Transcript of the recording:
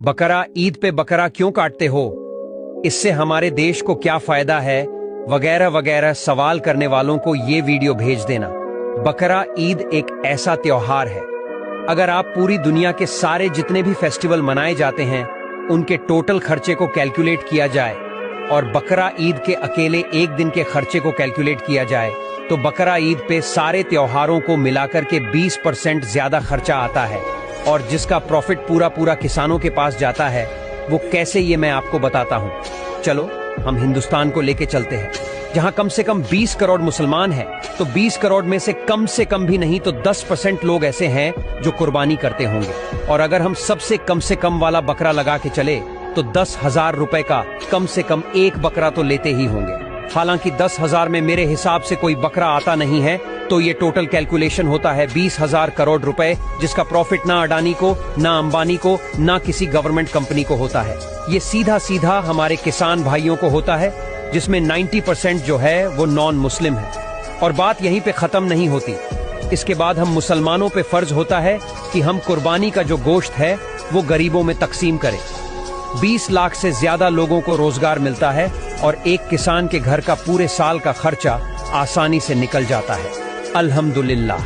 बकरा ईद पे बकरा क्यों काटते हो, इससे हमारे देश को क्या फायदा है, वगैरह वगैरह सवाल करने वालों को ये वीडियो भेज देना। बकरा ईद एक ऐसा त्योहार है, अगर आप पूरी दुनिया के सारे जितने भी फेस्टिवल मनाए जाते हैं उनके टोटल खर्चे को कैलकुलेट किया जाए और बकरा ईद के अकेले एक दिन के खर्चे को कैलकुलेट किया जाए तो बकरा ईद पे सारे त्योहारों को मिलाकर के 20% ज्यादा खर्चा आता है। और जिसका प्रॉफिट पूरा किसानों के पास जाता है, वो कैसे ये मैं आपको बताता हूँ। चलो हम हिंदुस्तान को लेके चलते हैं, जहाँ कम से कम 20 करोड़ मुसलमान हैं, तो 20 करोड़ में से कम भी नहीं तो 10% लोग ऐसे हैं जो कुर्बानी करते होंगे। और अगर हम सबसे कम वाला बकरा लगा के चले तो 10,000 रुपए का कम से कम एक बकरा तो लेते ही होंगे। हालांकि 10,000 में मेरे हिसाब से कोई बकरा आता नहीं है, तो ये टोटल कैलकुलेशन होता है 20,000 करोड़ रुपए, जिसका प्रॉफिट ना अडानी को, ना अंबानी को, ना किसी गवर्नमेंट कंपनी को होता है। ये सीधा हमारे किसान भाइयों को होता है, जिसमें 90% जो है वो नॉन मुस्लिम है। और बात यहीं पे खत्म नहीं होती, इसके बाद हम मुसलमानों पे फर्ज होता है कि हम कुर्बानी का जो गोश्त है वो गरीबों में तकसीम करें। 20 लाख से ज्यादा लोगों को रोजगार मिलता है और एक किसान के घर का पूरे साल का खर्चा आसानी से निकल जाता है। अल्हम्दुलिल्लाह।